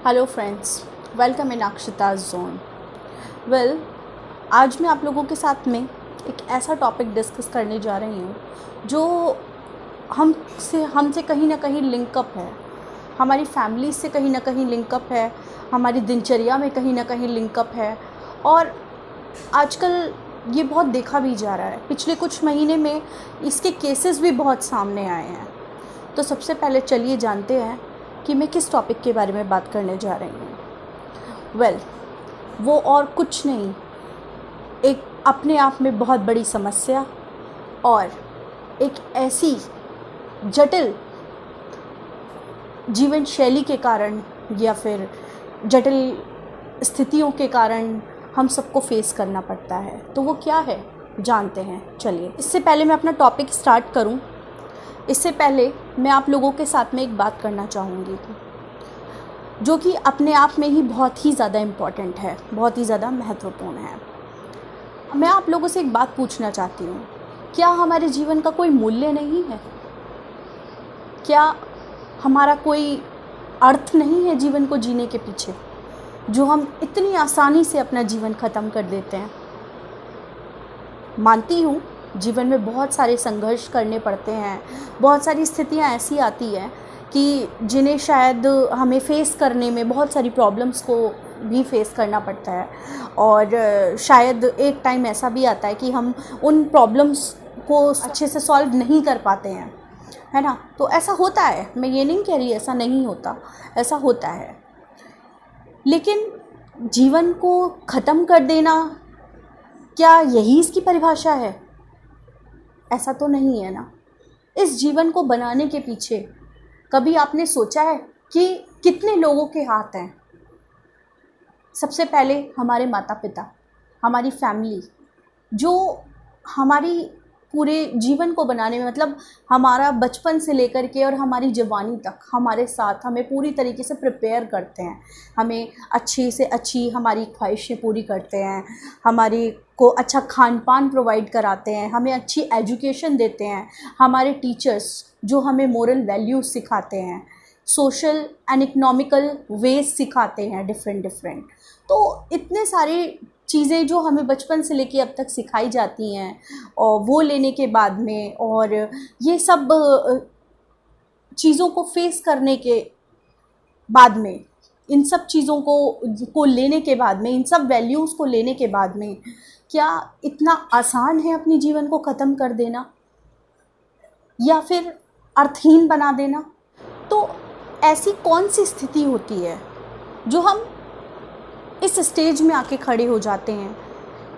Hello friends, welcome in Akshita's zone. Well, आज मैं आप लोगों के साथ में एक ऐसा टॉपिक डिस्कस करने जा रही हूँ जो हमसे कहीं ना कहीं लिंकअप है, हमारी फैमिली से कहीं ना कहीं लिंकअप है, हमारी दिनचर्या में कहीं ना कहीं लिंकअप है और आजकल ये बहुत देखा भी जा रहा है। पिछले कुछ महीने में इसके केसेस भी बहुत सामने आए हैं। तो सबसे पहले चलिए जानते हैं कि मैं किस टॉपिक के बारे में बात करने जा रही हूँ। वेल, वो और कुछ नहीं, एक अपने आप में बहुत बड़ी समस्या और एक ऐसी जटिल जीवन शैली के कारण या फिर जटिल स्थितियों के कारण हम सबको फेस करना पड़ता है। तो वो क्या है जानते हैं। चलिए, इससे पहले मैं अपना टॉपिक स्टार्ट करूं, इससे पहले मैं आप लोगों के साथ में एक बात करना चाहूँगी जो कि अपने आप में ही बहुत ही ज़्यादा इम्पॉर्टेंट है, बहुत ही ज़्यादा महत्वपूर्ण है। मैं आप लोगों से एक बात पूछना चाहती हूँ, क्या हमारे जीवन का कोई मूल्य नहीं है? क्या हमारा कोई अर्थ नहीं है जीवन को जीने के पीछे, जो हम इतनी आसानी से अपना जीवन ख़त्म कर देते हैं? मानती हूँ जीवन में बहुत सारे संघर्ष करने पड़ते हैं, बहुत सारी स्थितियाँ ऐसी आती हैं कि जिन्हें शायद हमें फेस करने में बहुत सारी प्रॉब्लम्स को भी फेस करना पड़ता है और शायद एक टाइम ऐसा भी आता है कि हम उन प्रॉब्लम्स को अच्छे से सॉल्व नहीं कर पाते हैं, है ना। तो ऐसा होता है, मैं ये नहीं कह रही ऐसा नहीं होता, ऐसा होता है। लेकिन जीवन को ख़त्म कर देना, क्या यही इसकी परिभाषा है? ऐसा तो नहीं है ना। इस जीवन को बनाने के पीछे कभी आपने सोचा है कि कितने लोगों के हाथ हैं? सबसे पहले हमारे माता पिता, हमारी फैमिली, जो हमारी पूरे जीवन को बनाने में, मतलब हमारा बचपन से लेकर के और हमारी जवानी तक हमारे साथ हमें पूरी तरीके से प्रिपेयर करते हैं, हमें अच्छी से अच्छी हमारी ख्वाहिशें पूरी करते हैं, हमारी को अच्छा खान पान प्रोवाइड कराते हैं, हमें अच्छी एजुकेशन देते हैं, हमारे टीचर्स जो हमें मोरल वैल्यूज़ सिखाते हैं, सोशल एंड इकोनॉमिकल वेज सिखाते हैं डिफरेंट। तो इतने सारी चीज़ें जो हमें बचपन से लेके अब तक सिखाई जाती हैं और वो लेने के बाद में, और ये सब चीज़ों को फेस करने के बाद में, इन सब चीज़ों को लेने के बाद में, इन सब वैल्यूज़ को लेने के बाद में, क्या इतना आसान है अपनी जीवन को ख़त्म कर देना या फिर अर्थहीन बना देना? तो ऐसी कौन सी स्थिति होती है जो हम इस स्टेज में आके खड़े हो जाते हैं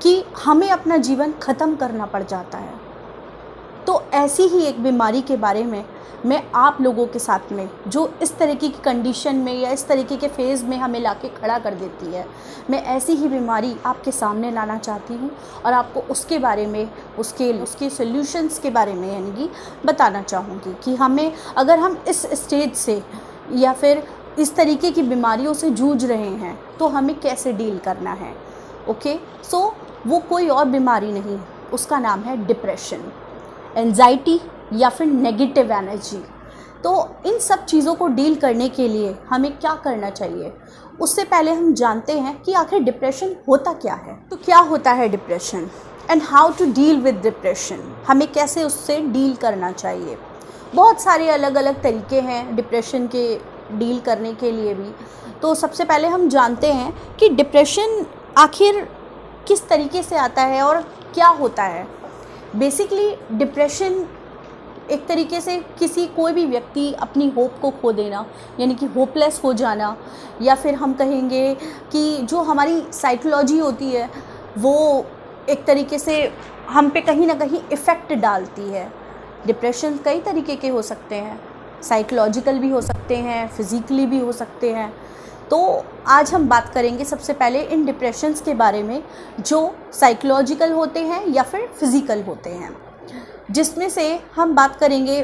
कि हमें अपना जीवन ख़त्म करना पड़ जाता है? तो ऐसी ही एक बीमारी के बारे में मैं आप लोगों के साथ में, जो इस तरीके की कंडीशन में या इस तरीके के फेज़ में हमें लाके खड़ा कर देती है, मैं ऐसी ही बीमारी आपके सामने लाना चाहती हूँ और आपको उसके बारे में, उसके सॉल्यूशंस के बारे में यानी कि बताना चाहूँगी कि हमें, अगर हम इस स्टेज से या फिर इस तरीके की बीमारियों से जूझ रहे हैं तो हमें कैसे डील करना है। ओके, सो वो कोई और बीमारी नहीं, उसका नाम है डिप्रेशन, एंजाइटी या फिर नेगेटिव एनर्जी। तो इन सब चीज़ों को डील करने के लिए हमें क्या करना चाहिए, उससे पहले हम जानते हैं कि आखिर डिप्रेशन होता क्या है। तो क्या होता है depression and how to deal with depression, हमें कैसे उससे डील करना चाहिए। बहुत सारे अलग अलग तरीके हैं डिप्रेशन के डील करने के लिए भी। तो सबसे पहले हम जानते हैं कि डिप्रेशन आखिर किस तरीके से आता है और क्या होता है। बेसिकली डिप्रेशन एक तरीके से कोई भी व्यक्ति अपनी होप को खो देना, यानी कि होपलेस हो जाना, या फिर हम कहेंगे कि जो हमारी साइकोलॉजी होती है वो एक तरीके से हम पे कहीं ना कहीं इफ़ेक्ट डालती है। डिप्रेशन कई तरीके के हो सकते हैं, साइकोलॉजिकल भी हो सकते हैं, फिज़िकली भी हो सकते हैं। तो आज हम बात करेंगे सबसे पहले इन डिप्रेशंस के बारे में जो साइकोलॉजिकल होते हैं या फिर फिज़िकल होते हैं, जिसमें से हम बात करेंगे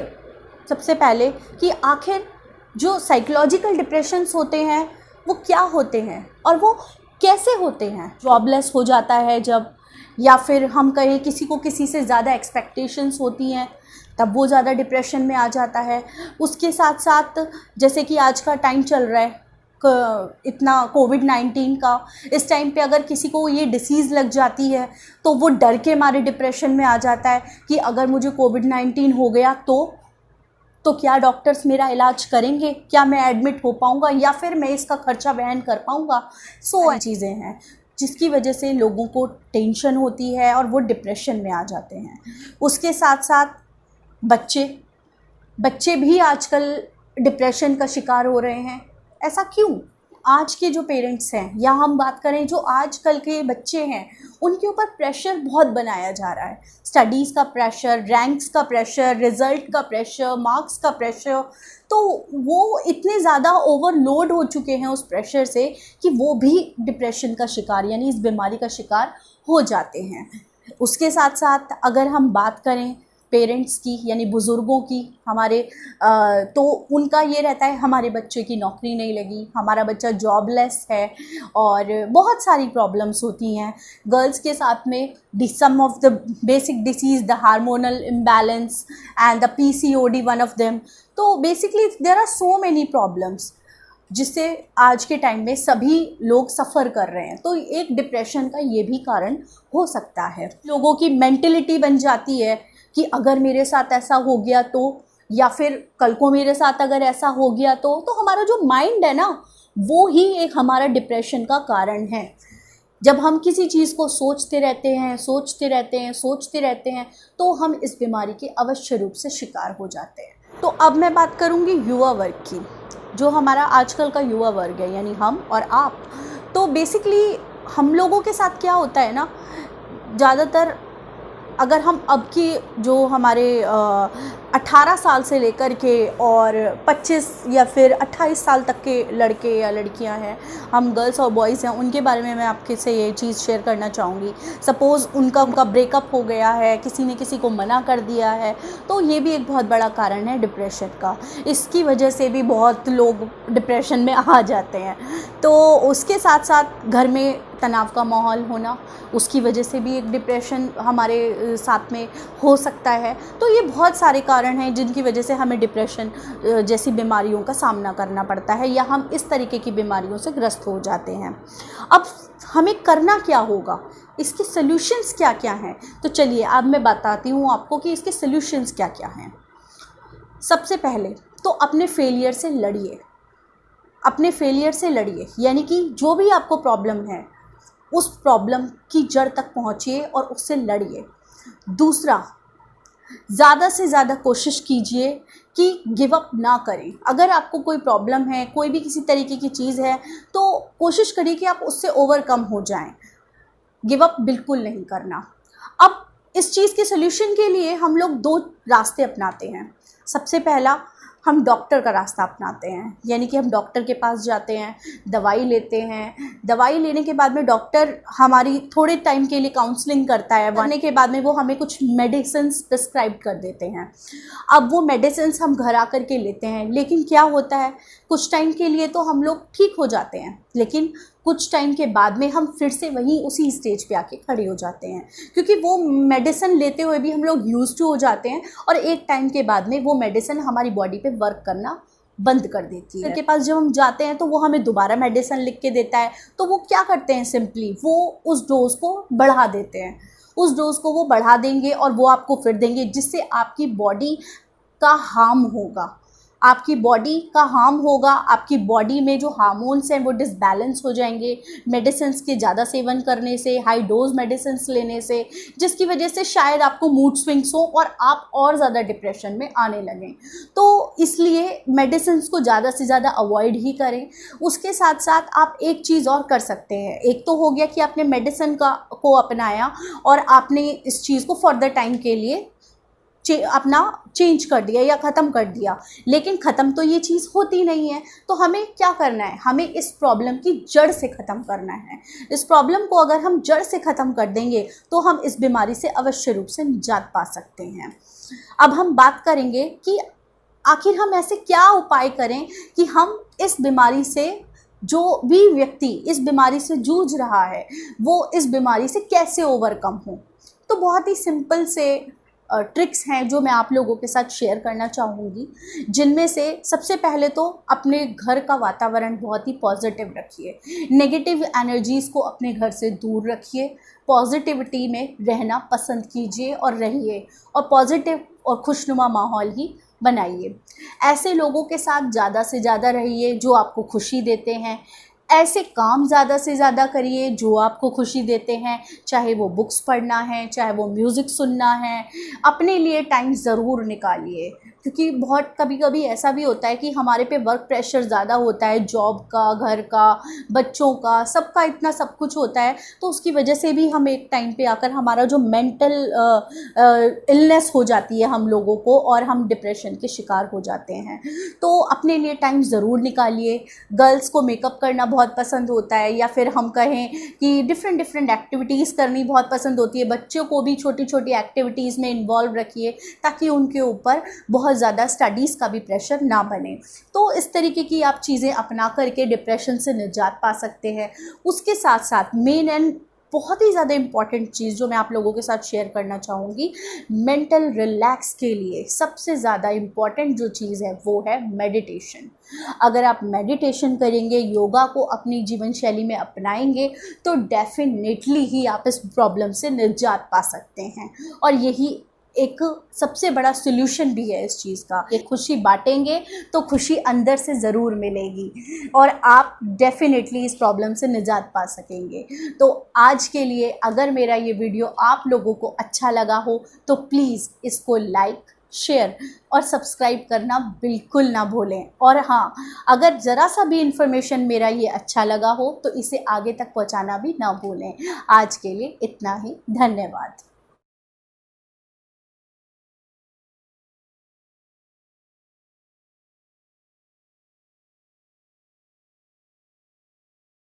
सबसे पहले कि आखिर जो साइकोलॉजिकल डिप्रेशंस होते हैं वो क्या होते हैं और वो कैसे होते हैं। जॉबलेस हो जाता है जब, या फिर हम कहें किसी को किसी से ज़्यादा एक्सपेक्टेशंस होती हैं तब वो ज़्यादा डिप्रेशन में आ जाता है। उसके साथ साथ जैसे कि आज का टाइम चल रहा है इतना कोविड-19 का, इस टाइम पे अगर किसी को ये डिसीज़ लग जाती है तो वो डर के मारे डिप्रेशन में आ जाता है कि अगर मुझे कोविड-19 हो गया तो क्या डॉक्टर्स मेरा इलाज करेंगे, क्या मैं एडमिट हो पाऊँगा या फिर मैं इसका खर्चा वहन कर पाऊँगा। चीज़ें हैं जिसकी वजह से लोगों को टेंशन होती है और वो डिप्रेशन में आ जाते हैं। उसके साथ साथ बच्चे भी आजकल डिप्रेशन का शिकार हो रहे हैं। ऐसा क्यों? आज के जो पेरेंट्स हैं या हम बात करें जो आजकल के बच्चे हैं, उनके ऊपर प्रेशर बहुत बनाया जा रहा है। स्टडीज़ का प्रेशर, रैंक्स का प्रेशर, रिज़ल्ट का प्रेशर, मार्क्स का प्रेशर, तो वो इतने ज़्यादा ओवरलोड हो चुके हैं उस प्रेशर से कि वो भी डिप्रेशन का शिकार यानी इस बीमारी का शिकार हो जाते हैं। उसके साथ साथ अगर हम बात करें पेरेंट्स की यानी बुज़ुर्गों की, हमारे तो उनका ये रहता है हमारे बच्चे की नौकरी नहीं लगी, हमारा बच्चा जॉबलेस है और बहुत सारी प्रॉब्लम्स होती हैं। गर्ल्स के साथ में some of the basic diseases, the hormonal imbalance and the PCOD one of them. तो basically there are so many problems जिससे आज के टाइम में सभी लोग सफ़र कर रहे हैं। तो एक डिप्रेशन का ये भी कारण हो सकता है। लोगों की मेंटलिटी बन जाती है कि अगर मेरे साथ ऐसा हो गया तो, या फिर कल को मेरे साथ अगर ऐसा हो गया तो हमारा जो माइंड है ना, वो ही एक हमारा डिप्रेशन का कारण है। जब हम किसी चीज़ को सोचते रहते हैं तो हम इस बीमारी के अवश्य रूप से शिकार हो जाते हैं। तो अब मैं बात करूँगी युवा वर्ग की, जो हमारा आजकल का युवा वर्ग है यानी हम और आप। तो बेसिकली हम लोगों के साथ क्या होता है ना, ज़्यादातर अगर हम अब की जो हमारे 18 साल से लेकर के और 25 या फिर 28 साल तक के लड़के या लड़कियां हैं, हम गर्ल्स और बॉयज़ हैं, उनके बारे में मैं आपके से ये चीज़ शेयर करना चाहूँगी। सपोज़ उनका ब्रेकअप हो गया है, किसी ने किसी को मना कर दिया है, तो ये भी एक बहुत बड़ा कारण है डिप्रेशन का। इसकी वजह से भी बहुत लोग डिप्रेशन में आ जाते हैं। तो उसके साथ साथ घर में तनाव का माहौल होना, उसकी वजह से भी एक डिप्रेशन हमारे साथ में हो सकता है। तो ये बहुत सारे कारण हैं जिनकी वजह से हमें डिप्रेशन जैसी बीमारियों का सामना करना पड़ता है या हम इस तरीके की बीमारियों से ग्रस्त हो जाते हैं। अब हमें करना क्या होगा, इसके सॉल्यूशंस क्या क्या हैं? तो चलिए अब मैं बताती हूँ आपको कि इसके सॉल्यूशंस क्या क्या हैं। सबसे पहले तो अपने फेलियर से लड़िए, यानी कि जो भी आपको प्रॉब्लम है उस प्रॉब्लम की जड़ तक पहुँचिए और उससे लड़िए। दूसरा, ज़्यादा से ज़्यादा कोशिश कीजिए कि गिव अप ना करें। अगर आपको कोई प्रॉब्लम है, कोई भी किसी तरीके की चीज़ है, तो कोशिश करिए कि आप उससे ओवरकम हो जाएं। गिव अप बिल्कुल नहीं करना। अब इस चीज़ के सॉल्यूशन के लिए हम लोग 2 रास्ते अपनाते हैं। सबसे पहला, हम डॉक्टर का रास्ता अपनाते हैं, यानी कि हम डॉक्टर के पास जाते हैं, दवाई लेते हैं। दवाई लेने के बाद में डॉक्टर हमारी थोड़े टाइम के लिए काउंसलिंग करता है, करने के बाद में वो हमें कुछ मेडिसिन्स प्रिस्क्राइब कर देते हैं। अब वो मेडिसिन्स हम घर आकर के लेते हैं, लेकिन क्या होता है, कुछ टाइम के लिए तो हम लोग ठीक हो जाते हैं, लेकिन कुछ टाइम के बाद में हम फिर से वहीं उसी स्टेज पे आके खड़े हो जाते हैं, क्योंकि वो मेडिसिन लेते हुए भी हम लोग यूज्ड टू हो जाते हैं और एक टाइम के बाद में वो मेडिसिन हमारी बॉडी पे वर्क करना बंद कर देती है। डॉक्टर के पास जब हम जाते हैं तो वो हमें दोबारा मेडिसिन लिख के देता है, तो वो क्या करते हैं, सिंपली वो उस डोज को बढ़ा देते हैं। उस डोज को वो बढ़ा देंगे और वो आपको फिर देंगे, जिससे आपकी बॉडी का हार्म होगा। आपकी बॉडी में जो हार्मोन्स हैं वो डिसबैलेंस हो जाएंगे मेडिसिन्स के ज़्यादा सेवन करने से, हाई डोज मेडिसिन्स लेने से, जिसकी वजह से शायद आपको मूड स्विंग्स हो और आप और ज़्यादा डिप्रेशन में आने लगें। तो इसलिए मेडिसिन्स को ज़्यादा से ज़्यादा अवॉइड ही करें। उसके साथ साथ आप एक चीज़ और कर सकते हैं। एक तो हो गया कि आपने मेडिसिन को अपनाया और आपने इस चीज़ को फर्दर टाइम के लिए अपना चेंज कर दिया या ख़त्म कर दिया, लेकिन ख़त्म तो ये चीज़ होती नहीं है। तो हमें क्या करना है, हमें इस प्रॉब्लम की जड़ से ख़त्म करना है। इस प्रॉब्लम को अगर हम जड़ से ख़त्म कर देंगे तो हम इस बीमारी से अवश्य रूप से निजात पा सकते हैं। अब हम बात करेंगे कि आखिर हम ऐसे क्या उपाय करें कि हम इस बीमारी से, जो भी व्यक्ति इस बीमारी से जूझ रहा है, वो इस बीमारी से कैसे ओवरकम हो। तो बहुत ही सिंपल से ट्रिक्स हैं जो मैं आप लोगों के साथ शेयर करना चाहूँगी, जिनमें से सबसे पहले तो अपने घर का वातावरण बहुत ही पॉजिटिव रखिए, नेगेटिव एनर्जीज़ को अपने घर से दूर रखिए, पॉजिटिविटी में रहना पसंद कीजिए और रहिए, और पॉजिटिव और खुशनुमा माहौल ही बनाइए। ऐसे लोगों के साथ ज़्यादा से ज़्यादा रहिए जो आपको खुशी देते हैं, ऐसे काम ज़्यादा से ज़्यादा करिए जो आपको खुशी देते हैं, चाहे वो बुक्स पढ़ना है, चाहे वो म्यूज़िक सुनना है। अपने लिए टाइम ज़रूर निकालिए, क्योंकि बहुत कभी कभी ऐसा भी होता है कि हमारे पे वर्क प्रेशर ज़्यादा होता है, जॉब का, घर का, बच्चों का, सबका इतना सब कुछ होता है, तो उसकी वजह से भी हम एक टाइम पे आकर हमारा जो मेंटल इलनेस हो जाती है हम लोगों को, और हम डिप्रेशन के शिकार हो जाते हैं। तो अपने लिए टाइम ज़रूर निकालिए। गर्ल्स को मेकअप करना बहुत पसंद होता है, या फिर हम कहें कि डिफरेंट एक्टिविटीज़ करनी बहुत पसंद होती है। बच्चों को भी छोटी छोटी एक्टिविटीज़ में इन्वॉल्व रखिए, ताकि उनके ऊपर बहुत ज़्यादा स्टडीज़ का भी प्रेशर ना बने। तो इस तरीके की आप चीज़ें अपना करके डिप्रेशन से निजात पा सकते हैं। उसके साथ साथ मेन एंड बहुत ही ज़्यादा इम्पॉर्टेंट चीज़ जो मैं आप लोगों के साथ शेयर करना चाहूँगी, मेंटल रिलैक्स के लिए सबसे ज़्यादा इम्पॉर्टेंट जो चीज़ है वो है मेडिटेशन। अगर आप मेडिटेशन करेंगे, योगा को अपनी जीवन शैली में अपनाएंगे, तो डेफिनेटली ही आप इस प्रॉब्लम से निजात पा सकते हैं। और यही एक सबसे बड़ा सॉल्यूशन भी है इस चीज़ का। ये खुशी बांटेंगे तो खुशी अंदर से ज़रूर मिलेगी, और आप डेफिनेटली इस प्रॉब्लम से निजात पा सकेंगे। तो आज के लिए अगर मेरा ये वीडियो आप लोगों को अच्छा लगा हो, तो प्लीज़ इसको लाइक, शेयर और सब्सक्राइब करना बिल्कुल ना भूलें। और हाँ, अगर ज़रा सा भी इन्फॉर्मेशन मेरा ये अच्छा लगा हो, तो इसे आगे तक पहुँचाना भी ना भूलें। आज के लिए इतना ही, धन्यवाद।